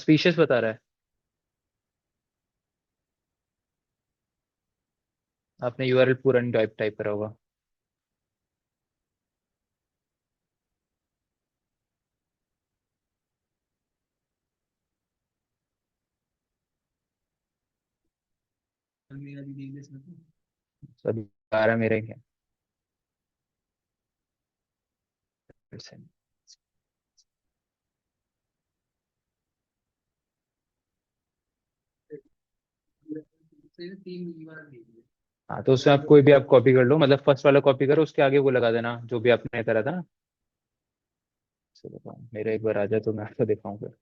Suspicious बता रहा है। आपने यूआरएल पूरा नहीं टाइप टाइप करा होगा। सभी आ रहा है मेरे क्या। हाँ तो उसमें आप कोई भी आप कॉपी कर लो, मतलब फर्स्ट वाला कॉपी करो, उसके आगे वो लगा देना जो भी आपने करा था ना। चलो मेरा एक बार आ जाए तो मैं आपको दिखाऊं फिर।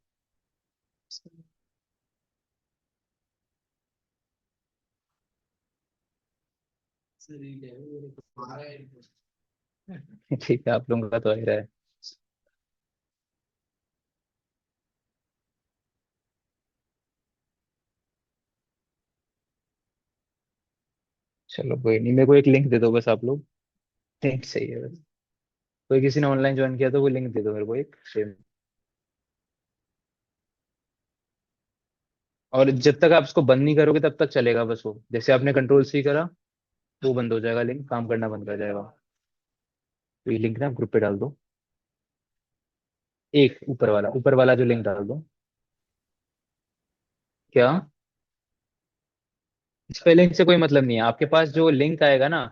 ठीक है, आप लोगों का तो आ ही रहा है। चलो कोई नहीं, मेरे को एक लिंक दे दो बस आप लोग। लिंक चाहिए बस। कोई किसी ने ऑनलाइन ज्वाइन किया तो वो लिंक दे दो मेरे को एक सेम। और जब तक आप इसको बंद नहीं करोगे तब तक चलेगा बस वो, जैसे आपने कंट्रोल सी करा तो वो बंद हो जाएगा, लिंक काम करना बंद कर जाएगा। तो ये लिंक ना ग्रुप पे डाल दो। एक ऊपर वाला जो लिंक डाल दो। क्या? स्पेलिंग से कोई मतलब नहीं है, आपके पास जो लिंक आएगा ना,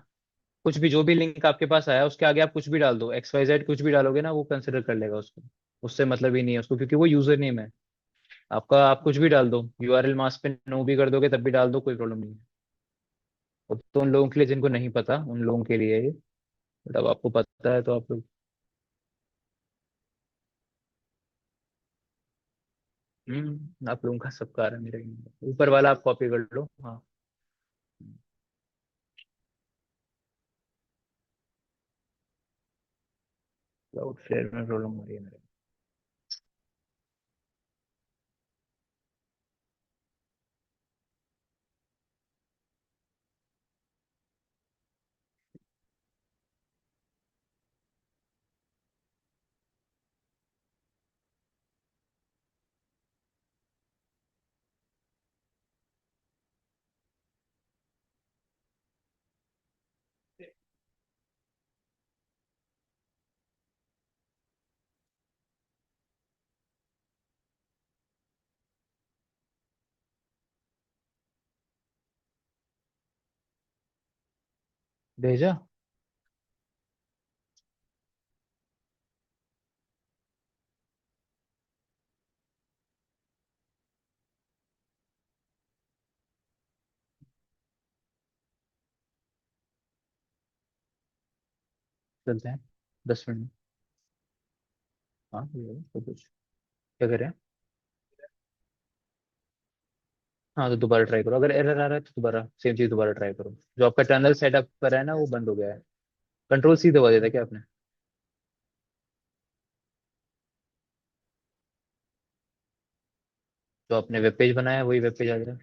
कुछ भी जो भी लिंक आपके पास आया उसके आगे आप कुछ भी डाल दो, XYZ कुछ भी डालोगे ना वो कंसिडर कर लेगा उसको। उससे मतलब ही नहीं है उसको, क्योंकि वो यूजर नेम है आपका। आप कुछ भी डाल दो, यूआरएल मास्क पे नो भी कर दोगे तब भी डाल दो, कोई प्रॉब्लम नहीं है। वो तो उन लोगों के लिए जिनको नहीं पता, उन लोगों के लिए है ये। बट अब आपको पता है तो आप लोग। आप लोगों का सबका आ रहा है मेरे ऊपर वाला आप कॉपी कर लो, हाँ। क्लाउड फ्लेयर में प्रॉब्लम हो रही है मेरे। भेजा। चलते हैं 10 मिनट में। हाँ ये तो कुछ क्या करें। हाँ तो दोबारा ट्राई करो, अगर एरर आ रहा है तो दोबारा सेम चीज दोबारा ट्राई करो। जो आपका टनल सेटअप पर है ना वो बंद हो गया है। कंट्रोल सी दबा देता क्या आपने? जो आपने वेब पेज बनाया है वही वेब पेज आ जाएगा।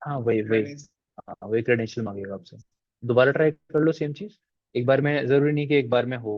हाँ वही वही। हाँ वही क्रेडेंशियल मांगेगा आपसे। दोबारा ट्राई कर लो सेम चीज। एक बार में जरूरी नहीं कि एक बार में हो।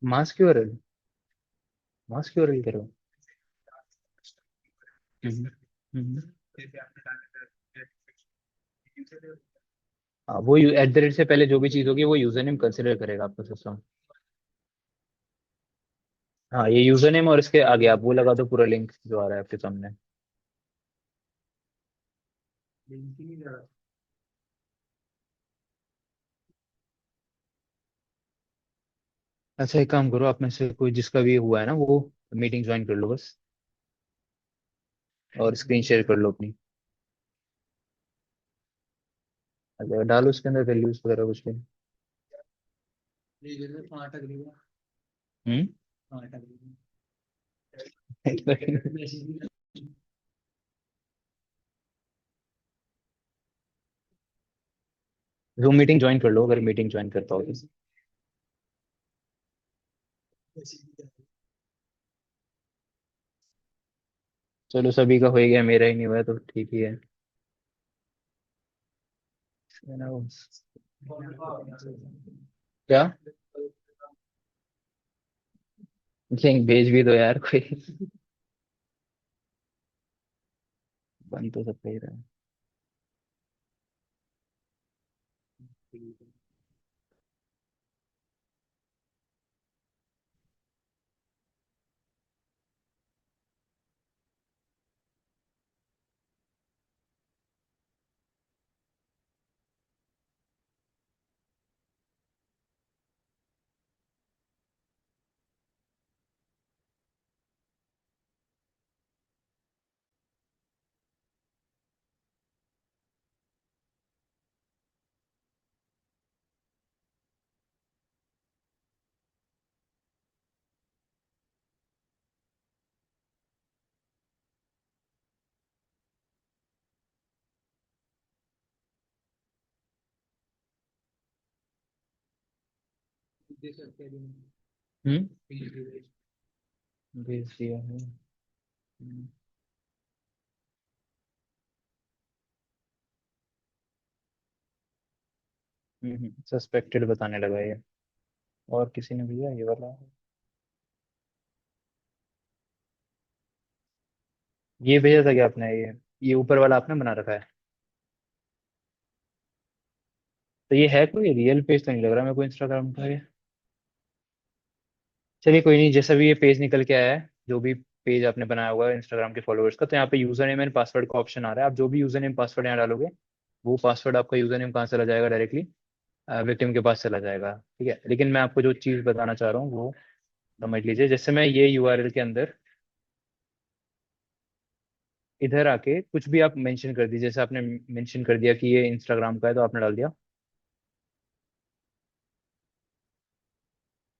Mask URL. मास्क यूआरएल करो। हम्म, हम्म। हाँ, वो एट द रेट से पहले जो भी चीज होगी वो यूजर नेम कंसिडर करेगा आपका सिस्टम। हाँ, ये यूजर नेम और इसके आगे आप वो लगा दो पूरा लिंक जो आ रहा है आपके सामने। अच्छा, एक काम करो, आप में से कोई जिसका भी हुआ है ना वो मीटिंग ज्वाइन कर लो बस, और स्क्रीन शेयर कर लो अपनी। अच्छा, डालो उसके अंदर वैल्यूज वगैरह कुछ भी। हम्म। जूम मीटिंग ज्वाइन कर लो अगर मीटिंग ज्वाइन करता हो तो। चलो, सभी का हो ही गया, मेरा ही नहीं हुआ है, तो ठीक ही है। है ना वो। क्या? लिंक भेज भी दो यार कोई। बन तो सब ही रहा है। हम्म। भेज दिया है। सस्पेक्टेड बताने लगा ये। और किसी ने भेजा ये वाला? ये भेजा था क्या आपने? ये ऊपर वाला आपने बना रखा है? तो ये है कोई रियल पेज तो नहीं लग रहा मेरे को इंस्टाग्राम का ये। चलिए कोई नहीं, जैसा भी ये पेज निकल के आया है, जो भी पेज आपने बनाया हुआ है इंस्टाग्राम के फॉलोअर्स का, तो यहाँ पे यूजर नेम एंड पासवर्ड का ऑप्शन आ रहा है। आप जो भी यूजर नेम पासवर्ड यहाँ डालोगे, वो पासवर्ड आपका यूजर नेम कहाँ चला जाएगा? डायरेक्टली विक्टिम के पास चला जाएगा। ठीक है, लेकिन मैं आपको जो चीज़ बताना चाह रहा हूँ वो समझ लीजिए। जैसे मैं ये यूआरएल के अंदर इधर आके कुछ भी आप मेंशन कर दीजिए, जैसे आपने मेंशन कर दिया कि ये इंस्टाग्राम का है, तो आपने डाल दिया।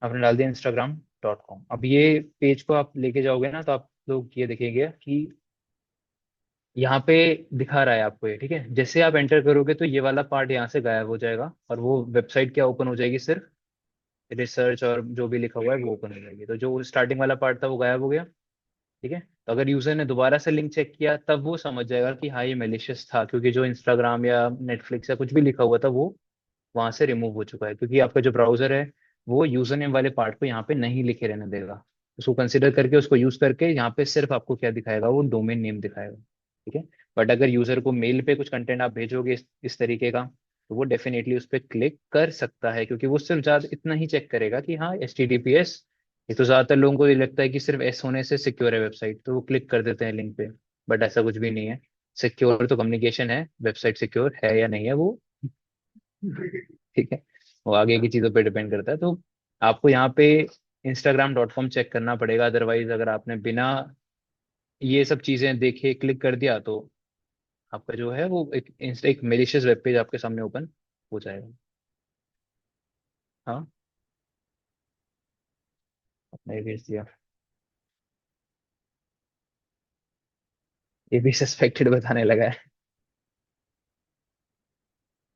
आपने डाल दिया instagram.com। अब ये पेज को आप लेके जाओगे ना, तो आप लोग ये देखेंगे कि यहाँ पे दिखा रहा है आपको ये। ठीक है, जैसे आप एंटर करोगे तो ये वाला पार्ट यहाँ से गायब हो जाएगा, और वो वेबसाइट क्या ओपन हो जाएगी? सिर्फ रिसर्च और जो भी लिखा हुआ है वो ओपन हो जाएगी। तो जो स्टार्टिंग वाला पार्ट था वो गायब हो गया। ठीक है, तो अगर यूजर ने दोबारा से लिंक चेक किया तब वो समझ जाएगा कि हाँ ये मेलिशियस था, क्योंकि जो इंस्टाग्राम या नेटफ्लिक्स या कुछ भी लिखा हुआ था वो वहां से रिमूव हो चुका है, क्योंकि आपका जो ब्राउजर है वो यूजर नेम वाले पार्ट को यहाँ पे नहीं लिखे रहने देगा। उसको कंसिडर करके, उसको यूज करके यहाँ पे सिर्फ आपको क्या दिखाएगा? वो डोमेन नेम दिखाएगा। ठीक है, बट अगर यूजर को मेल पे कुछ कंटेंट आप भेजोगे इस तरीके का, तो वो डेफिनेटली उस पर क्लिक कर सकता है, क्योंकि वो सिर्फ ज्यादा इतना ही चेक करेगा कि हाँ HTTPS। ये तो ज्यादातर लोगों को ये लगता है कि सिर्फ एस होने से सिक्योर है वेबसाइट, तो वो क्लिक कर देते हैं लिंक पे। बट ऐसा कुछ भी नहीं है। सिक्योर तो कम्युनिकेशन है, वेबसाइट सिक्योर है या नहीं है वो ठीक है, वो आगे की चीजों पे डिपेंड करता है। तो आपको यहाँ पे instagram.com चेक करना पड़ेगा, अदरवाइज अगर आपने बिना ये सब चीजें देखे क्लिक कर दिया तो आपका जो है वो एक मेलिशियस वेब पेज आपके सामने ओपन हो जाएगा। हाँ, आपने ये भेज दिया। ये भी सस्पेक्टेड बताने लगा है।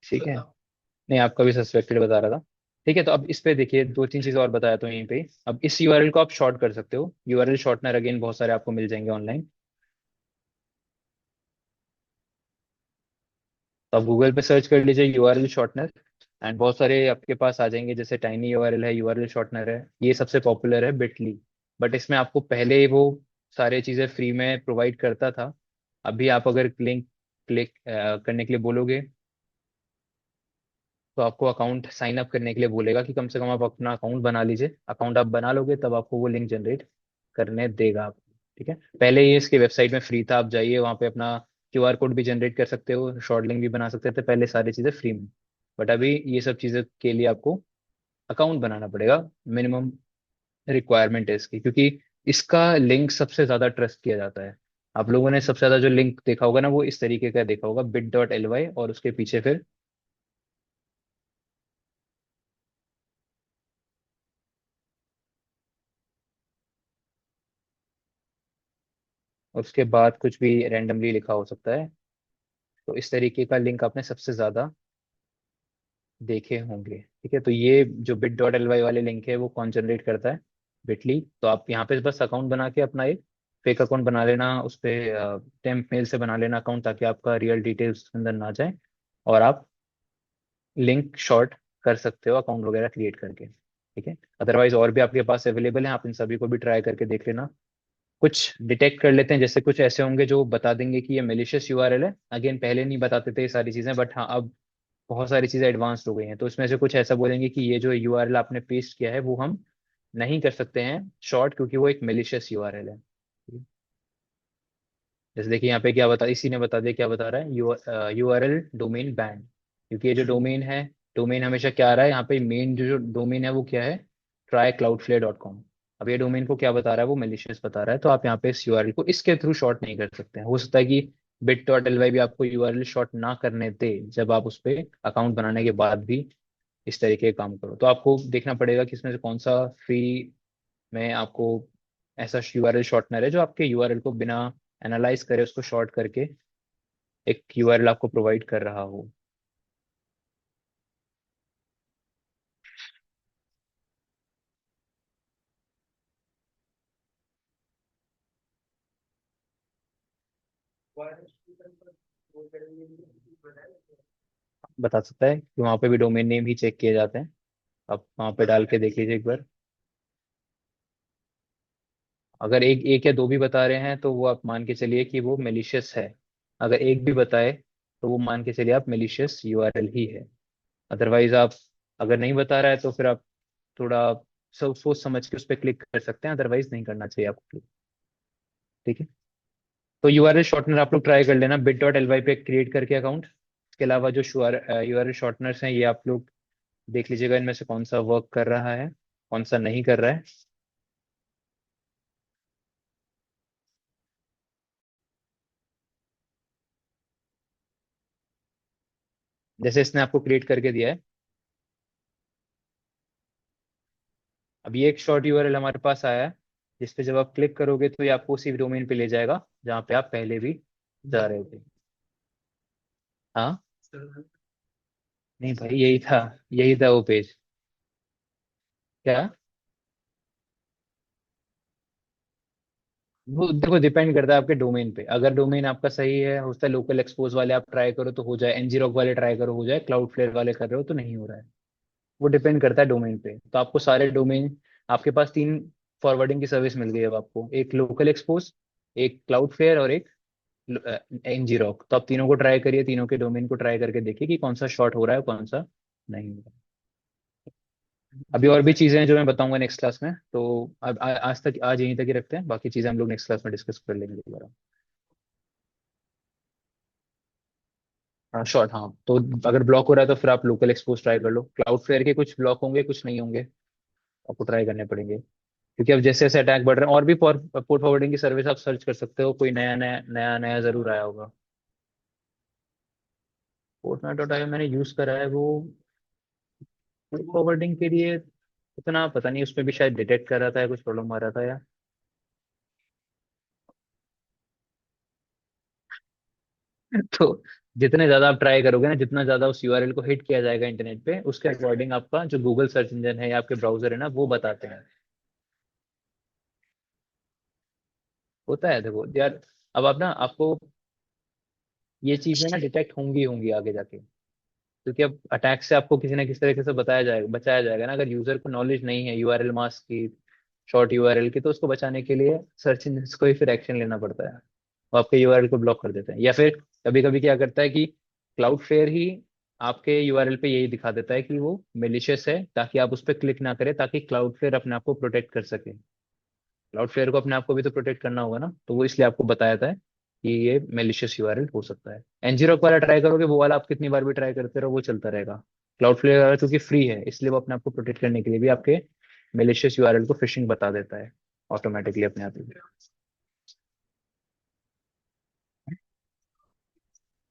ठीक है, नहीं आपका भी सस्पेक्टेड बता रहा था। ठीक है, तो अब इस पे देखिए, दो तीन चीजें और बताया तो यहीं पे। अब इस यूआरएल को आप शॉर्ट कर सकते हो, यूआरएल शॉर्टनर अगेन बहुत सारे आपको मिल जाएंगे ऑनलाइन। तो आप गूगल पे सर्च कर लीजिए यूआरएल शॉर्टनर, एंड बहुत सारे आपके पास आ जाएंगे, जैसे टाइनी यूआरएल है, यूआरएल शॉर्टनर है, ये सबसे पॉपुलर है बिटली। बट इसमें आपको पहले वो सारी चीजें फ्री में प्रोवाइड करता था। अभी आप अगर लिंक क्लिक करने के लिए बोलोगे तो आपको अकाउंट साइन अप करने के लिए बोलेगा कि कम से कम आप अपना अकाउंट बना लीजिए। अकाउंट आप बना लोगे तब आपको वो लिंक जनरेट करने देगा आपको। ठीक है, पहले ये इसके वेबसाइट में फ्री था, आप जाइए वहाँ पे अपना क्यूआर कोड भी जनरेट कर सकते हो, शॉर्ट लिंक भी बना सकते थे, पहले सारी चीज़ें फ्री में। बट अभी ये सब चीज़ें के लिए आपको अकाउंट बनाना पड़ेगा। मिनिमम रिक्वायरमेंट है इसकी, क्योंकि इसका लिंक सबसे ज़्यादा ट्रस्ट किया जाता है। आप लोगों ने सबसे ज़्यादा जो लिंक देखा होगा ना, वो इस तरीके का देखा होगा, bit.ly, और उसके पीछे फिर उसके बाद कुछ भी रैंडमली लिखा हो सकता है। तो इस तरीके का लिंक आपने सबसे ज्यादा देखे होंगे। ठीक है, तो ये जो bit.ly वाले लिंक है वो कौन जनरेट करता है? बिटली। तो आप यहाँ पे बस अकाउंट बना के अपना एक फेक अकाउंट बना लेना, उस पे टेम्प मेल से बना लेना अकाउंट, ताकि आपका रियल डिटेल्स अंदर ना जाए, और आप लिंक शॉर्ट कर सकते हो अकाउंट वगैरह क्रिएट करके। ठीक है, अदरवाइज और भी आपके पास अवेलेबल है, आप इन सभी को भी ट्राई करके देख लेना। कुछ डिटेक्ट कर लेते हैं, जैसे कुछ ऐसे होंगे जो बता देंगे कि ये मेलिशियस यूआरएल है। अगेन पहले नहीं बताते थे ये सारी चीजें, बट हाँ अब बहुत सारी चीजें एडवांस्ड हो गई हैं, तो इसमें से कुछ ऐसा बोलेंगे कि ये जो यूआरएल आपने पेस्ट किया है वो हम नहीं कर सकते हैं शॉर्ट, क्योंकि वो एक मेलिशियस यूआरएल है। जैसे देखिए यहाँ पे क्या बता, इसी ने बता दिया, क्या बता रहा है, यूआरएल डोमेन बैन। क्योंकि ये जो डोमेन है, डोमेन हमेशा क्या आ रहा है यहाँ पे, मेन जो जो डोमेन है वो क्या है, trycloudflare.com। अब ये डोमेन को क्या बता रहा है, वो मेलिशियस बता रहा है, तो आप यहाँ पे इस यूआरएल को इसके थ्रू शॉर्ट नहीं कर सकते हैं। हो सकता है कि bit.ly भी आपको यूआरएल शॉर्ट ना करने दे, जब आप उस पे अकाउंट बनाने के बाद भी इस तरीके का काम करो। तो आपको देखना पड़ेगा कि इसमें से कौन सा फ्री में आपको ऐसा यूआरएल शॉर्टनर है जो आपके यूआरएल को बिना एनालाइज करे, उसको शॉर्ट करके एक यूआरएल आपको प्रोवाइड कर रहा हो। बता सकता है कि वहाँ पे भी डोमेन नेम ही चेक किए जाते हैं। आप वहाँ पे डाल के देख लीजिए एक बार। अगर एक एक या दो भी बता रहे हैं तो वो आप मान के चलिए कि वो मेलिशियस है। अगर एक भी बताए तो वो मान के चलिए आप मेलिशियस यूआरएल ही है। अदरवाइज आप, अगर नहीं बता रहा है तो फिर आप थोड़ा सब सोच समझ के उस पर क्लिक कर सकते हैं, अदरवाइज नहीं करना चाहिए आपको click। ठीक है, तो यूआरएल शॉर्टनर आप लोग ट्राई कर लेना bit.ly पे क्रिएट करके अकाउंट। इसके अलावा जो यूआरएल शॉर्टनर्स हैं, ये आप लोग देख लीजिएगा इनमें से कौन सा वर्क कर रहा है, कौन सा नहीं कर रहा है। जैसे इसने आपको क्रिएट करके दिया है, अब ये एक शॉर्ट यूआरएल हमारे पास आया है, जिस पे जब आप क्लिक करोगे तो ये आपको उसी डोमेन पे ले जाएगा जहाँ पे आप पहले भी जा रहे थे। हाँ, नहीं भाई, यही था, यही था वो पेज। क्या? वो देखो डिपेंड करता है आपके डोमेन पे। अगर डोमेन आपका सही है, हो सकता है लोकल एक्सपोज वाले आप ट्राई करो तो हो जाए, ngrok वाले ट्राई करो हो जाए, क्लाउड फ्लेयर वाले कर रहे हो तो नहीं हो रहा है। वो डिपेंड करता है डोमेन पे। तो आपको सारे डोमेन, आपके पास तीन फॉरवर्डिंग की सर्विस मिल गई है अब आपको, एक लोकल एक्सपोज, एक क्लाउड फेयर, और एक ngrok। तो आप तीनों को ट्राई करिए, तीनों के डोमेन को ट्राई करके देखिए कि कौन सा शॉर्ट हो रहा है कौन सा नहीं हो रहा है। अभी और भी चीजें हैं जो मैं बताऊंगा नेक्स्ट क्लास में, तो अब आज तक, आज यहीं तक ही रखते हैं, बाकी चीजें हम लोग नेक्स्ट क्लास में डिस्कस कर लेंगे दोबारा। हाँ शॉर्ट, हाँ तो अगर ब्लॉक हो रहा है तो फिर आप लोकल एक्सपोज ट्राई कर लो। क्लाउड फेयर के कुछ ब्लॉक होंगे, कुछ नहीं होंगे, आपको ट्राई करने पड़ेंगे। क्योंकि अब जैसे जैसे अटैक बढ़ रहे हैं, और भी पोर्ट फॉरवर्डिंग की सर्विस आप सर्च कर सकते हो, कोई नया नया नया नया जरूर आया होगा। पोर्टनट मैंने यूज करा है वो, पोर्ट फॉरवर्डिंग के लिए उतना पता नहीं, उसमें भी शायद डिटेक्ट कर रहा था या कुछ प्रॉब्लम आ रहा था या तो जितने ज्यादा आप ट्राई करोगे ना, जितना ज्यादा उस यूआरएल को हिट किया जाएगा इंटरनेट पे, उसके अकॉर्डिंग आपका जो गूगल सर्च इंजन है या आपके ब्राउजर है ना, वो बताते हैं। होता है देखो यार, अब आप ना, आपको ये चीजें ना डिटेक्ट होंगी होंगी आगे जाके, क्योंकि अब अटैक से आपको किसी ना किसी तरीके से बताया जाएगा, बचाया जाएगा ना। अगर यूजर को नॉलेज नहीं है यूआरएल मास्क की, शॉर्ट यूआरएल की, तो उसको बचाने के लिए सर्च इंजन को ही फिर एक्शन लेना पड़ता है, वो आपके यूआरएल को ब्लॉक कर देते हैं। या फिर कभी कभी क्या करता है कि क्लाउडफ्लेयर ही आपके यूआरएल पे यही दिखा देता है कि वो मेलिशियस है, ताकि आप उस पर क्लिक ना करें, ताकि क्लाउडफ्लेयर अपने आप को प्रोटेक्ट कर सके। क्लाउडफ्लेयर को अपने आप को भी तो प्रोटेक्ट करना होगा ना, तो वो इसलिए आपको बताया था कि ये मेलिशियस यूआरएल हो सकता है। ngrok वाला ट्राई करोगे, वो वाला आप कितनी बार भी ट्राई करते रहो, वो चलता रहेगा। क्लाउडफ्लेयर वाला क्योंकि फ्री है, इसलिए वो अपने आप को प्रोटेक्ट करने के लिए भी आपके मेलिशियस यूआरएल को फिशिंग बता देता है ऑटोमेटिकली अपने आप ही।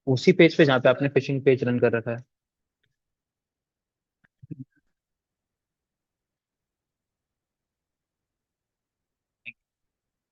उसी पेज पे जहाँ पे आपने फिशिंग पेज रन कर रखा है।